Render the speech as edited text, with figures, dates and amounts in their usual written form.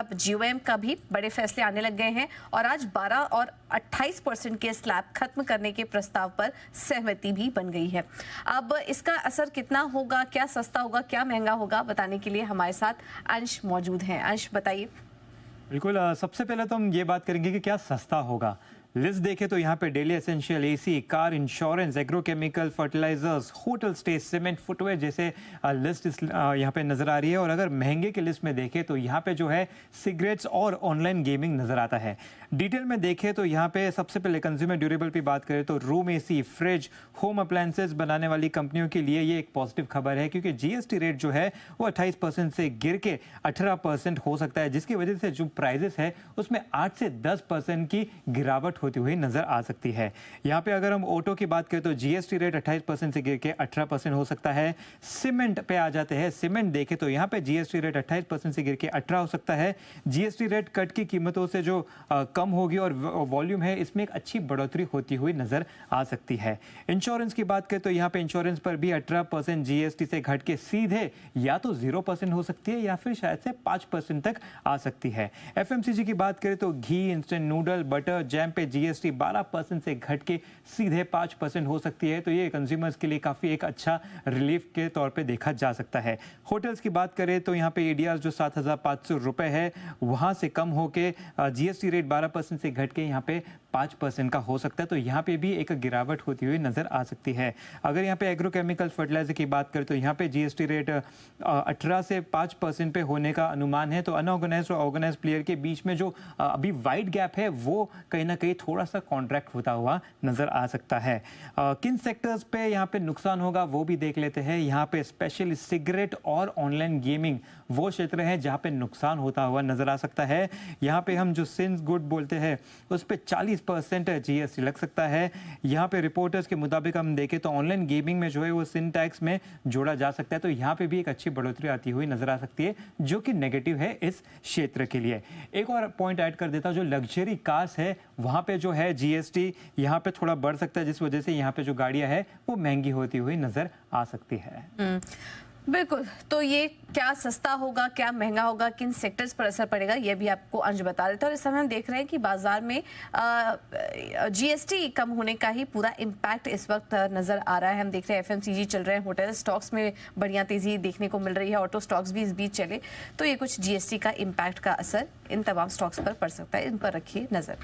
अब जीओएम का भी बड़े फैसले आने लग गए हैं और आज 12 और 28% के स्लैब खत्म करने के प्रस्ताव पर सहमति भी बन गई है। अब इसका असर कितना होगा, क्या सस्ता होगा, क्या महंगा होगा, बताने के लिए हमारे साथ अंश मौजूद हैं। अंश, बताइए। बिल्कुल, सबसे पहले तो हम ये बात करेंगे कि क्या सस्ता होगा। लिस्ट देखें तो यहाँ पे daily essential, AC, car insurance, agrochemical, fertilizers, hotel stay, cement, footwear जैसे लिस्ट यहाँ पे नजर आ रही है। और अगर महंगे की लिस्ट में देखें तो यहाँ पे जो है सिगरेट्स और ऑनलाइन गेमिंग नजर आता है। डिटेल में देखें तो यहाँ पे सबसे पहले कंज्यूमर ड्यूरेबल की बात करें तो room AC, fridge, home appliances बनाने वाली कंपनियों के लिए ये एक पॉजिटिव खबर है, क्योंकि जीएसटी रेट जो है वो 28% से गिर के 18% हो सकता है, जिसकी वजह से जो प्राइजेस है उसमें 8 से 10% की गिरावट होती हुई नजर आ सकती है। यहाँ पे अगर हम ऑटो की बात करें तो जीएसटी रेट 28% से गिर के 18% हो सकता है। सीमेंट पे आ जाते हैं, सीमेंट देखें तो यहाँ पे जीएसटी रेट 28% से गिर के 18 हो सकता है। जीएसटी रेट कट की कीमतों से जो कम होगी और वॉल्यूम है इसमें एक अच्छी बढ़ोतरी होती हुई नजर आ सकती है। इंश्योरेंस की बात करें तो यहाँ पे इंश्योरेंस पर भी 18% जीएसटी से घट के सीधे या तो 0% हो सकती है या फिर शायद से 5% तक आ सकती है। एफएमसीजी की बात करें तो घी, इंस्टेंट नूडल, बटर, जैम पे जीएसटी 12% से घट के सीधे 5% हो सकती है। तो ये कंज्यूमर्स के लिए काफी एक अच्छा रिलीफ के तौर पे देखा जा सकता है। होटल्स की बात करें तो यहाँ पे एडीआर जो 7,500 रुपए है वहां से कम होके जीएसटी रेट 12% से घट के यहाँ पे 5% का हो सकता है। तो यहाँ पे भी एक गिरावट होती हुई नजर आ सकती है। अगर यहाँ पे एग्रोकेमिकल फर्टिलाइजर की बात करें तो यहाँ पे जीएसटी रेट 18 से 5% पे होने का अनुमान है। तो अनऑर्गेनाइज्ड और ऑर्गेनाइज्ड प्लेयर के बीच में जो अभी वाइड गैप है वो कहीं ना कहीं थोड़ा सा कॉन्ट्रैक्ट होता हुआ नजर आ सकता है। किन सेक्टर्स पे यहाँ पे नुकसान होगा वो भी देख लेते हैं। यहाँ पे स्पेशली सिगरेट और ऑनलाइन गेमिंग वो क्षेत्र है जहाँ पे नुकसान होता हुआ नजर आ सकता है। यहाँ पे हम जो सिंस गुड बोलते हैं उस पे 40% जीएसटी लग सकता है। यहाँ पे रिपोर्टर्स के मुताबिक हम देखें तो ऑनलाइन गेमिंग में जो है वो सिन टैक्स में जोड़ा जा सकता है। तो यहाँ पे भी एक अच्छी बढ़ोतरी आती हुई नजर आ सकती है जो कि नेगेटिव है इस क्षेत्र के लिए। एक और पॉइंट ऐड कर देता हूँ, जो लग्जरी कार्स है वहाँ पे जो है जीएसटी यहाँ पे थोड़ा बढ़ सकता है, जिस वजह से यहाँ पे जो गाड़ियाँ है वो महंगी होती हुई नजर आ सकती है। बिल्कुल। तो ये क्या सस्ता होगा, क्या महंगा होगा, किन सेक्टर्स पर असर पड़ेगा, ये भी आपको अंश बता देता है। और इस समय हम देख रहे हैं कि बाजार में जीएसटी कम होने का ही पूरा इम्पैक्ट इस वक्त नजर आ रहा है। हम देख रहे हैं एफएमसीजी चल रहे हैं, होटल स्टॉक्स में बढ़िया तेजी देखने को मिल रही है, ऑटो स्टॉक्स भी इस बीच चले। तो ये कुछ जीएसटी का इम्पैक्ट का असर इन तमाम स्टॉक्स पर पड़ सकता है, इन पर रखिए नजर।